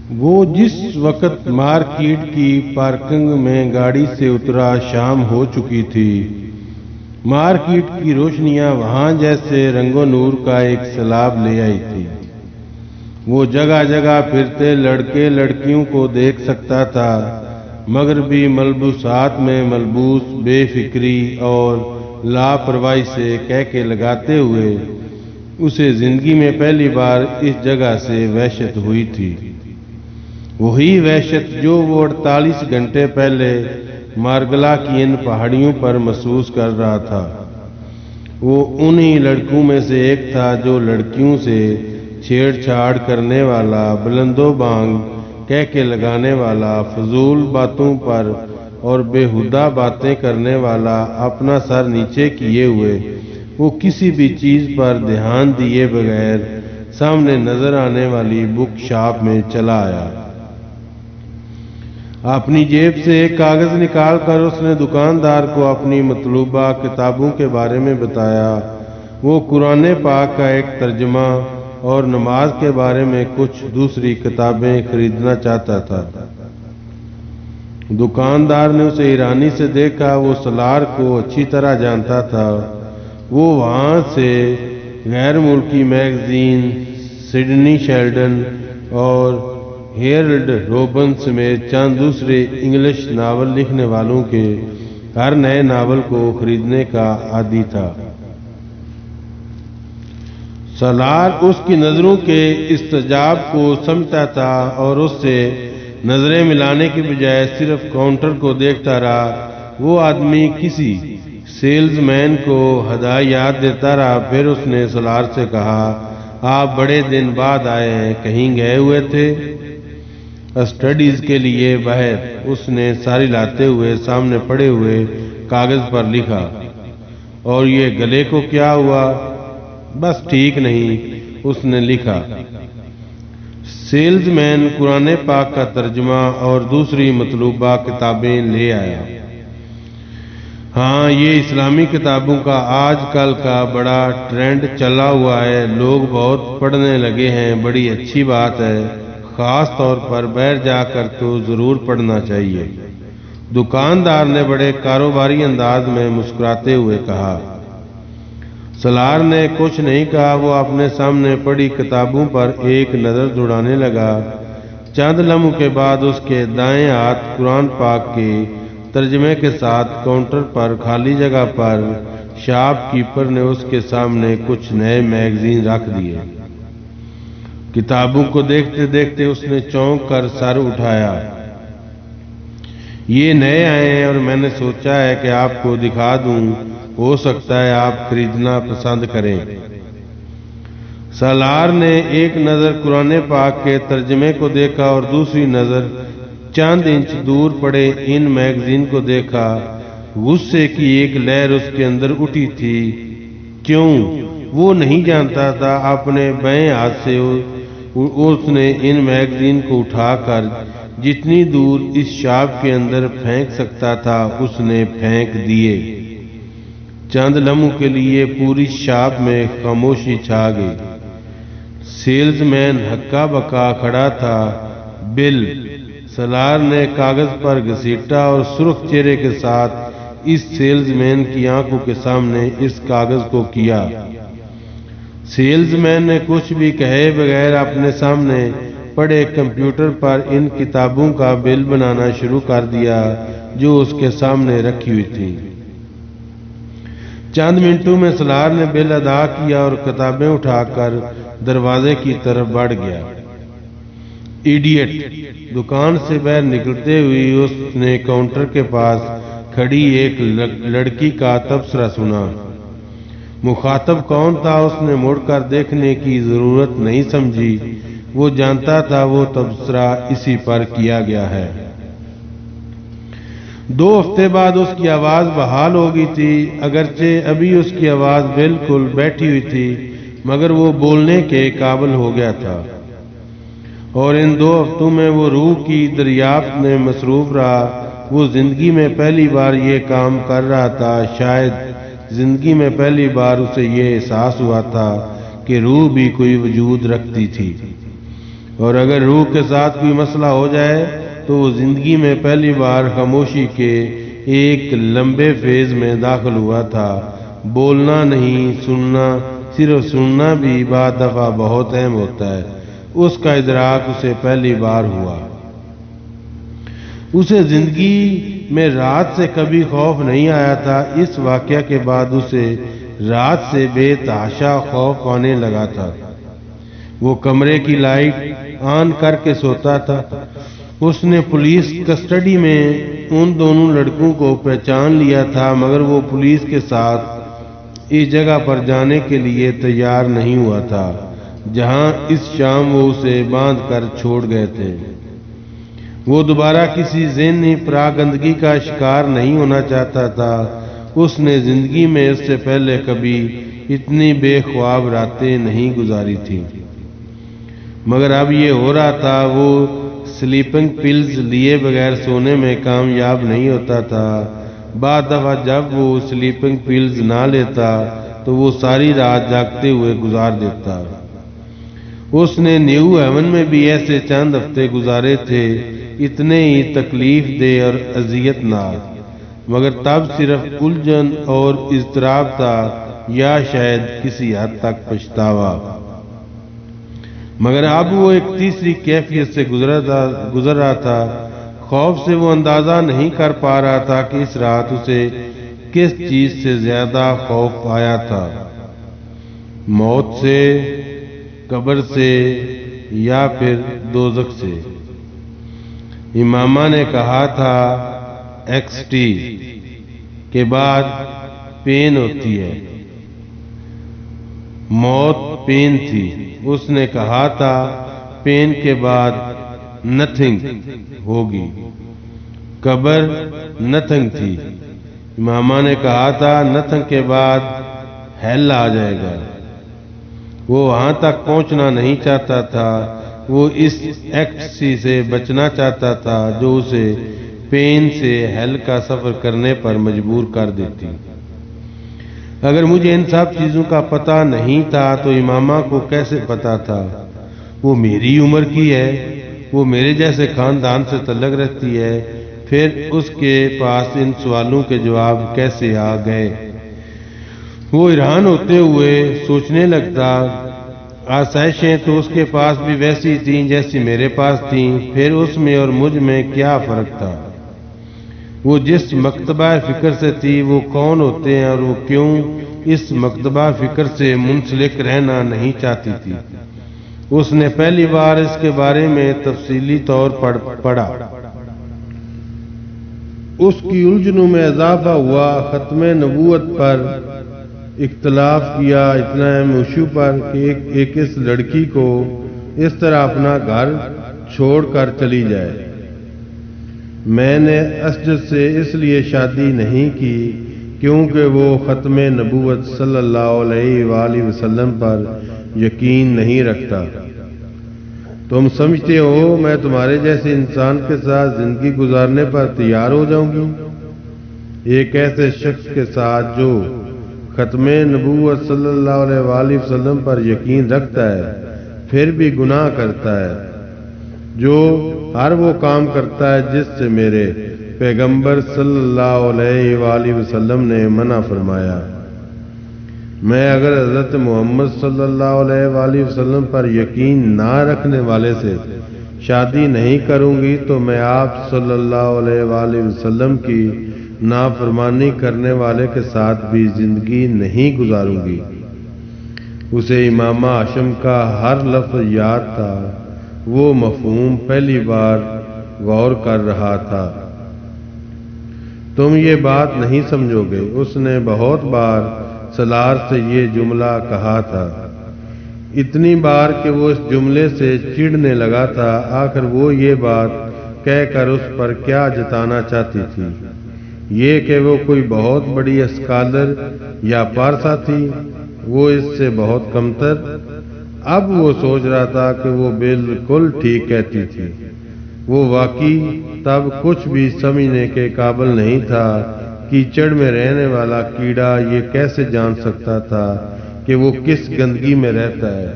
وہ جس وقت مارکیٹ کی پارکنگ میں گاڑی سے اترا شام ہو چکی تھی۔ مارکیٹ کی روشنیاں وہاں جیسے رنگ و نور کا ایک سیلاب لے آئی تھی۔ وہ جگہ جگہ پھرتے لڑکے لڑکیوں کو دیکھ سکتا تھا، مغربی ملبوسات میں ملبوس بے فکری اور لاپرواہی سے کہکے لگاتے ہوئے۔ اسے زندگی میں پہلی بار اس جگہ سے وحشت ہوئی تھی، وہی وحشت جو وہ 48 گھنٹے پہلے مارگلا کی ان پہاڑیوں پر محسوس کر رہا تھا۔ وہ انہی لڑکوں میں سے ایک تھا جو لڑکیوں سے چھیڑ چھاڑ کرنے والا، بلند و بانگ کہکے لگانے والا، فضول باتوں پر اور بےہودہ باتیں کرنے والا، اپنا سر نیچے کیے ہوئے وہ کسی بھی چیز پر دھیان دیے بغیر سامنے نظر آنے والی بک شاپ میں چلا آیا۔ اپنی جیب سے ایک کاغذ نکال کر اس نے دکاندار کو اپنی مطلوبہ کتابوں کے بارے میں بتایا۔ وہ قرآن پاک کا ایک ترجمہ اور نماز کے بارے میں کچھ دوسری کتابیں خریدنا چاہتا تھا۔ دکاندار نے اسے حیرانی سے دیکھا۔ وہ سالار کو اچھی طرح جانتا تھا۔ وہ وہاں سے غیر ملکی میگزین سڈنی شیلڈن اور ہیرلڈ روبن سمیت چند دوسرے انگلش ناول لکھنے والوں کے ہر نئے ناول کو خریدنے کا عادی تھا۔ سالار اس کی نظروں کے استجاب کو سمجھتا تھا اور اس سے نظریں ملانے کے بجائے صرف کاؤنٹر کو دیکھتا رہا۔ وہ آدمی کسی سیلز مین کو ہدایات دیتا رہا۔ پھر اس نے سالار سے کہا، آپ بڑے دن بعد آئے ہیں، کہیں گئے ہوئے تھے؟ اسٹڈیز کے لیے باہر، اس نے ساری لاتے ہوئے سامنے پڑے ہوئے کاغذ پر لکھا۔ اور یہ گلے کو کیا ہوا؟ بس ٹھیک نہیں، اس نے لکھا۔ سیلز مین قرآن پاک کا ترجمہ اور دوسری مطلوبہ کتابیں لے آیا۔ ہاں، یہ اسلامی کتابوں کا آج کل کا بڑا ٹرینڈ چلا ہوا ہے، لوگ بہت پڑھنے لگے ہیں، بڑی اچھی بات ہے، خاص طور پر باہر جا کر تو ضرور پڑھنا چاہیے، دکاندار نے بڑے کاروباری انداز میں مسکراتے ہوئے کہا۔ سالار نے کچھ نہیں کہا، وہ اپنے سامنے پڑی کتابوں پر ایک نظر دوڑانے لگا۔ چند لمحوں کے بعد اس کے دائیں ہاتھ قرآن پاک کے ترجمے کے ساتھ کاؤنٹر پر خالی جگہ پر شاپ کیپر نے اس کے سامنے کچھ نئے میگزین رکھ دیے۔ کتابوں کو دیکھتے دیکھتے اس نے چونک کر سر اٹھایا۔ یہ نئے آئے ہیں اور میں نے سوچا ہے کہ آپ کو دکھا دوں، ہو سکتا ہے آپ خریدنا پسند کریں۔ سالار نے ایک نظر قرآن پاک کے ترجمے کو دیکھا اور دوسری نظر چند انچ دور پڑے ان میگزین کو دیکھا۔ غصے کی ایک لہر اس کے اندر اٹھی تھی۔ کیوں؟ وہ نہیں جانتا تھا۔ اپنے بائیں ہاتھ سے اس نے ان میگزین کو اٹھا کر جتنی دور اس شاپ کے اندر پھینک سکتا تھا اس نے پھینک دیے۔ چند لمحوں کے لیے پوری شاپ میں خاموشی چھا گئی۔ سیلز مین ہکا بکا کھڑا تھا۔ بل، سالار نے کاغذ پر گھسیٹا اور سرخ چہرے کے ساتھ اس سیلز مین کی آنکھوں کے سامنے اس کاغذ کو کیا۔ سیلز مین نے کچھ بھی کہے بغیر اپنے سامنے پڑے کمپیوٹر پر ان کتابوں کا بل بنانا شروع کر دیا جو اس کے سامنے رکھی ہوئی تھی۔ چند منٹوں میں سالار نے بل ادا کیا اور کتابیں اٹھا کر دروازے کی طرف بڑھ گیا۔ ایڈیٹ! دکان سے باہر نکلتے ہوئے اس نے کاؤنٹر کے پاس کھڑی ایک لڑکی کا تبصرہ سنا۔ مخاطب کون تھا اس نے مڑ کر دیکھنے کی ضرورت نہیں سمجھی۔ وہ جانتا تھا وہ تبصرہ اسی پر کیا گیا ہے۔ 2 ہفتے بعد اس کی آواز بحال ہو گئی تھی۔ اگرچہ ابھی اس کی آواز بالکل بیٹھی ہوئی تھی مگر وہ بولنے کے قابل ہو گیا تھا، اور ان 2 ہفتوں میں وہ روح کی دریافت میں مصروف رہا۔ وہ زندگی میں پہلی بار یہ کام کر رہا تھا۔ شاید زندگی میں پہلی بار اسے یہ احساس ہوا تھا کہ روح بھی کوئی وجود رکھتی تھی۔ اور اگر روح کے ساتھ کوئی مسئلہ ہو جائے تو وہ زندگی میں پہلی بار خاموشی کے ایک لمبے فیز میں داخل ہوا تھا۔ بولنا نہیں، سننا، صرف سننا بھی بعض دفعہ بہت اہم ہوتا ہے۔ اس کا ادراک اسے پہلی بار ہوا۔ اسے زندگی میں رات سے کبھی خوف نہیں آیا تھا۔ اس واقعہ کے بعد اسے رات سے بے تحاشا خوف آنے لگا تھا۔ وہ کمرے کی لائٹ آن کر کے سوتا تھا۔ اس نے پولیس کسٹڈی میں ان دونوں لڑکوں کو پہچان لیا تھا، مگر وہ پولیس کے ساتھ اس جگہ پر جانے کے لیے تیار نہیں ہوا تھا جہاں اس شام وہ اسے باندھ کر چھوڑ گئے تھے۔ وہ دوبارہ کسی ذہنی پراگندگی کا شکار نہیں ہونا چاہتا تھا۔ اس نے زندگی میں اس سے پہلے کبھی اتنی بے خواب راتیں نہیں گزاری تھیں، مگر اب یہ ہو رہا تھا۔ وہ سلیپنگ پلز لیے بغیر سونے میں کامیاب نہیں ہوتا تھا۔ بعض دفعہ جب وہ سلیپنگ پلز نہ لیتا تو وہ ساری رات جاگتے ہوئے گزار دیتا۔ اس نے نیو ہیون میں بھی ایسے چند ہفتے گزارے تھے، اتنے ہی تکلیف دہ اور اذیت ناک، مگر تب صرف الجھن اور اضطراب تھا، یا شاید کسی حد تک پچھتاوا۔ مگر اب وہ ایک تیسری کیفیت سے گزر رہا تھا۔ خوف سے وہ اندازہ نہیں کر پا رہا تھا کہ اس رات اسے کس چیز سے زیادہ خوف آیا تھا، موت سے، قبر سے، یا پھر دوزخ سے۔ امامہ نے کہا تھا XT کے بعد پین ہوتی ہے، موت پین تھی۔ اس نے کہا تھا پین کے بعد نتھنگ ہوگی، قبر نتھنگ تھی۔ امامہ نے کہا تھا نتھنگ کے بعد ہیل آ جائے گا۔ وہ وہاں تک پہنچنا نہیں چاہتا تھا۔ وہ اس ایکٹسی سے بچنا چاہتا تھا جو اسے پین سے ہیل کا سفر کرنے پر مجبور کر دیتی۔ اگر مجھے ان سب چیزوں کا پتہ نہیں تھا تو امامہ کو کیسے پتہ تھا؟ وہ میری عمر کی ہے، وہ میرے جیسے خاندان سے تعلق رکھتی ہے، پھر اس کے پاس ان سوالوں کے جواب کیسے آ گئے؟ وہ حیران ہوتے ہوئے سوچنے لگتا، آسائشیں تو اس کے پاس بھی ویسی تھیں جیسی میرے پاس تھیں، پھر اس میں اور مجھ میں کیا فرق تھا؟ وہ جس مکتبہ فکر سے تھی وہ کون ہوتے ہیں اور وہ کیوں اس مکتبہ فکر سے منسلک رہنا نہیں چاہتی تھی؟ اس نے پہلی بار اس کے بارے میں تفصیلی طور پر پڑھا۔ اس کی الجھنوں میں اضافہ ہوا، ختم نبوت پر اختلاف کیا، اتنا اہم ایشو پر کہ ایک اس لڑکی کو اس طرح اپنا گھر چھوڑ کر چلی جائے۔ میں نے اسجد سے اس لیے شادی نہیں کی کیونکہ وہ ختم نبوت صلی اللہ علیہ وآلہ وسلم پر یقین نہیں رکھتا۔ تم سمجھتے ہو میں تمہارے جیسے انسان کے ساتھ زندگی گزارنے پر تیار ہو جاؤں گی؟ ایک ایسے شخص کے ساتھ جو ختم نبوت صلی اللہ علیہ وآلہ وسلم پر یقین رکھتا ہے پھر بھی گناہ کرتا ہے، جو ہر وہ کام کرتا ہے جس سے میرے پیغمبر صلی اللہ علیہ وآلہ وسلم نے منع فرمایا۔ میں اگر حضرت محمد صلی اللہ علیہ وآلہ وسلم پر یقین نہ رکھنے والے سے شادی نہیں کروں گی تو میں آپ صلی اللہ علیہ وآلہ وسلم کی نافرمانی کرنے والے کے ساتھ بھی زندگی نہیں گزاروں گی۔ اسے امامہ ہاشم کا ہر لفظ یاد تھا، وہ مفہوم پہلی بار غور کر رہا تھا۔ تم یہ بات نہیں سمجھو گے، اس نے بہت بار سلار سے یہ جملہ کہا تھا، اتنی بار کہ وہ اس جملے سے چڑھنے لگا تھا۔ آخر وہ یہ بات کہہ کر اس پر کیا جتانا چاہتی تھی؟ یہ کہ وہ کوئی بہت بڑی اسکالر یا پارسا تھی، وہ اس سے بہت کمتر۔ اب وہ سوچ رہا تھا کہ وہ بالکل ٹھیک کہتی تھی۔ وہ واقعی تب کچھ بھی سمجھنے کے قابل نہیں تھا۔ کیچڑ میں رہنے والا کیڑا یہ کیسے جان سکتا تھا کہ وہ کس گندگی میں رہتا ہے؟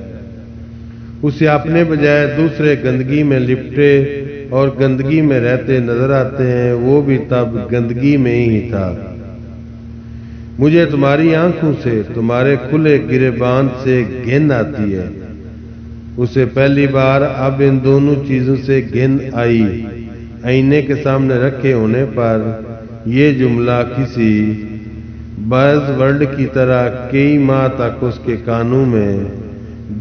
اسے اپنے بجائے دوسرے گندگی میں لپٹے اور گندگی میں رہتے نظر آتے ہیں، وہ بھی تب گندگی میں ہی تھا۔ مجھے تمہاری آنکھوں سے، تمہارے کھلے گریبان سے گھن آتی ہے۔ اسے پہلی بار اب ان دونوں چیزوں سے گھن آئی۔ آئینے کے سامنے رکھے ہونے پر یہ جملہ کسی بز ورڈ کی طرح کئی ماہ تک اس کے کانوں میں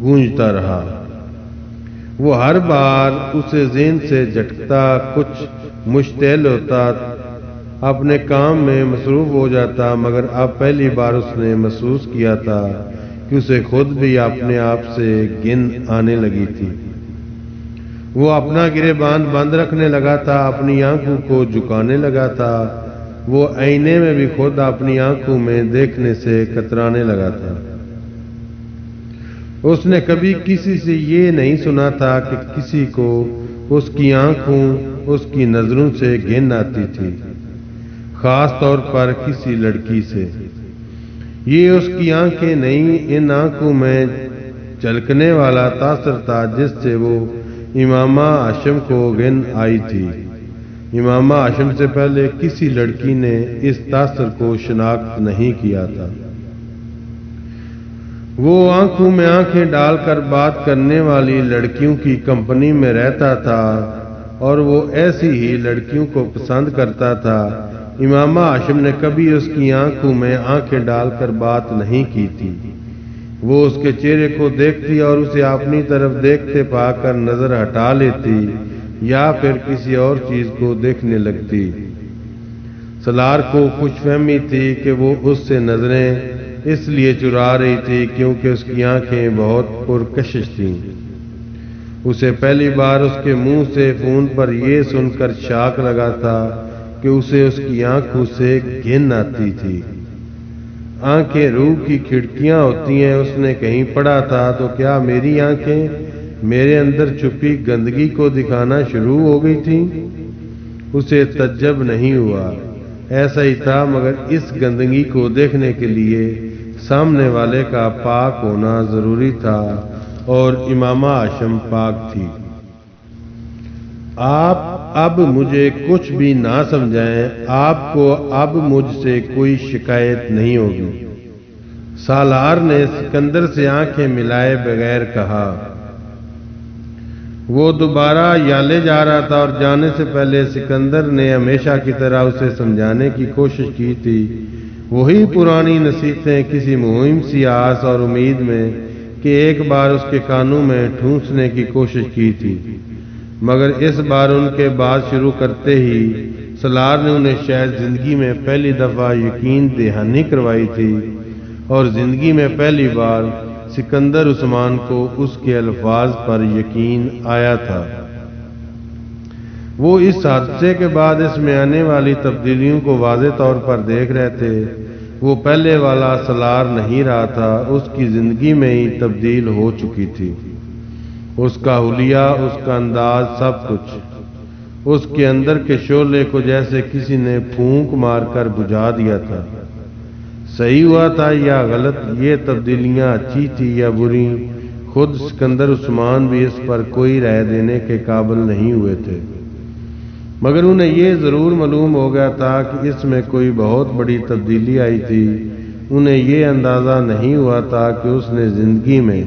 گونجتا رہا۔ وہ ہر بار اسے ذہن سے جھٹکتا، کچھ مشتعل ہوتا، اپنے کام میں مصروف ہو جاتا، مگر اب پہلی بار اس نے محسوس کیا تھا کہ اسے خود بھی اپنے آپ سے گھن آنے لگی تھی۔ وہ اپنا گریبان بند رکھنے لگا تھا، اپنی آنکھوں کو جھکانے لگا تھا، وہ آئینے میں بھی خود اپنی آنکھوں میں دیکھنے سے کترانے لگا تھا۔ اس نے کبھی کسی سے یہ نہیں سنا تھا کہ کسی کو اس کی آنکھوں، اس کی نظروں سے گھن آتی تھی، خاص طور پر کسی لڑکی سے۔ یہ اس کی آنکھیں نہیں، ان آنکھوں میں جھلکنے والا تاثر تھا جس سے وہ امامہ ہاشم کو گھن آئی تھی۔ امامہ ہاشم سے پہلے کسی لڑکی نے اس تاثر کو شناخت نہیں کیا تھا۔ وہ آنکھوں میں آنکھیں ڈال کر بات کرنے والی لڑکیوں کی کمپنی میں رہتا تھا اور وہ ایسی ہی لڑکیوں کو پسند کرتا تھا۔ امامہ ہاشم نے کبھی اس کی آنکھوں میں آنکھیں ڈال کر بات نہیں کی تھی۔ وہ اس کے چہرے کو دیکھتی اور اسے اپنی طرف دیکھتے پا کر نظر ہٹا لیتی یا پھر کسی اور چیز کو دیکھنے لگتی۔ سالار کو خوش فہمی تھی کہ وہ اس سے نظریں اس لیے چرا رہی تھی کیونکہ اس کی آنکھیں بہت پرکشش تھیں۔ اسے پہلی بار اس کے منہ سے فون پر یہ سن کر شاک لگا تھا کہ اسے اس کی آنکھوں سے گھن آتی تھی۔ آنکھیں روح کی کھڑکیاں ہوتی ہیں، اس نے کہیں پڑھا تھا، تو کیا میری آنکھیں میرے اندر چھپی گندگی کو دکھانا شروع ہو گئی تھیں؟ اسے تعجب نہیں ہوا، ایسا ہی تھا، مگر اس گندگی کو دیکھنے کے لیے سامنے والے کا پاک ہونا ضروری تھا اور امامہ ہاشم پاک تھی۔ آپ اب مجھے کچھ بھی نہ سمجھائیں، آپ کو اب مجھ سے کوئی شکایت نہیں ہوگی، سالار نے سکندر سے آنکھیں ملائے بغیر کہا۔ وہ دوبارہ یالے جا رہا تھا اور جانے سے پہلے سکندر نے ہمیشہ کی طرح اسے سمجھانے کی کوشش کی تھی، وہی پرانی نصیحتیں، کسی مہم سی آس اور امید میں کہ ایک بار اس کے کانوں میں ٹھونسنے کی کوشش کی تھی، مگر اس بار ان کے بات شروع کرتے ہی سالار نے انہیں شاید زندگی میں پہلی دفعہ یقین دہانی کروائی تھی، اور زندگی میں پہلی بار سکندر عثمان کو اس کے الفاظ پر یقین آیا تھا۔ وہ اس حادثے کے بعد اس میں آنے والی تبدیلیوں کو واضح طور پر دیکھ رہے تھے۔ وہ پہلے والا سالار نہیں رہا تھا، اس کی زندگی میں ہی تبدیل ہو چکی تھی۔ اس کا حلیہ، اس کا انداز، سب کچھ اس کے اندر کے شعلے کو جیسے کسی نے پھونک مار کر بجھا دیا تھا۔ صحیح ہوا تھا یا غلط، یہ تبدیلیاں اچھی تھی یا بری، خود سکندر عثمان بھی اس پر کوئی رائے دینے کے قابل نہیں ہوئے تھے، مگر انہیں یہ ضرور معلوم ہو گیا تھا کہ اس میں کوئی بہت بڑی تبدیلی آئی تھی۔ انہیں یہ اندازہ نہیں ہوا تھا کہ اس نے زندگی میں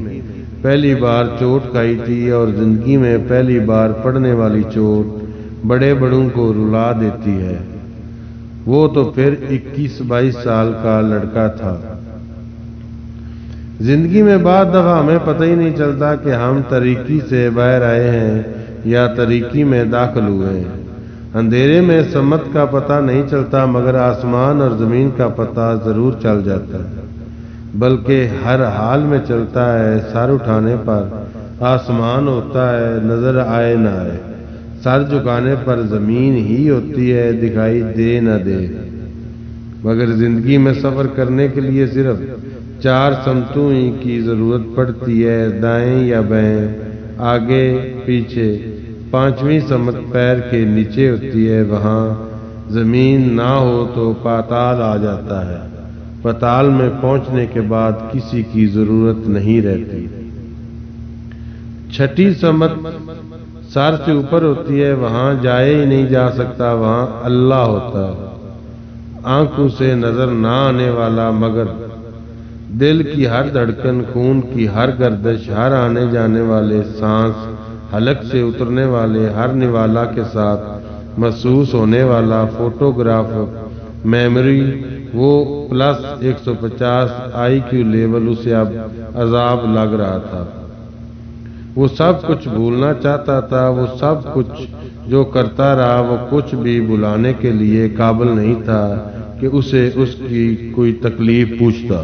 پہلی بار چوٹ کھائی تھی، اور زندگی میں پہلی بار پڑنے والی چوٹ بڑے بڑوں کو رلا دیتی ہے۔ وہ تو پھر 21-22 سال کا لڑکا تھا۔ زندگی میں بعض دفعہ ہمیں پتہ ہی نہیں چلتا کہ ہم تاریکی سے باہر آئے ہیں یا تاریکی میں داخل ہوئے ہیں۔ اندھیرے میں سمت کا پتہ نہیں چلتا، مگر آسمان اور زمین کا پتہ ضرور چل جاتا ہے، بلکہ ہر حال میں چلتا ہے۔ سر اٹھانے پر آسمان ہوتا ہے، نظر آئے نہ آئے، سر جھکانے پر زمین ہی ہوتی ہے، دکھائی دے نہ دے، مگر زندگی میں سفر کرنے کے لیے صرف 4 سمتوں ہی کی ضرورت پڑتی ہے، دائیں یا بائیں، آگے پیچھے۔ 5ویں سمت پیر کے نیچے ہوتی ہے، وہاں زمین نہ ہو تو پاتال آ جاتا ہے، پاتال میں پہنچنے کے بعد کسی کی ضرورت نہیں رہتی۔ چھٹی سمت سر سے اوپر ہوتی ہے، وہاں جائے ہی نہیں جا سکتا، وہاں اللہ ہوتا ہے، آنکھوں سے نظر نہ آنے والا مگر دل کی ہر دھڑکن، خون کی ہر گردش، ہر آنے جانے والے سانس، حلق سے اترنے والے ہر نوالا کے ساتھ محسوس ہونے والا فوٹوگراف میموری، وہ پلس 150 IQ لیول اسے اب عذاب لگ رہا تھا۔ وہ سب کچھ بھولنا چاہتا تھا، وہ سب کچھ جو کرتا رہا، وہ کچھ بھی بھلانے کے لیے قابل نہیں تھا کہ اسے اس کی کوئی تکلیف پوچھتا۔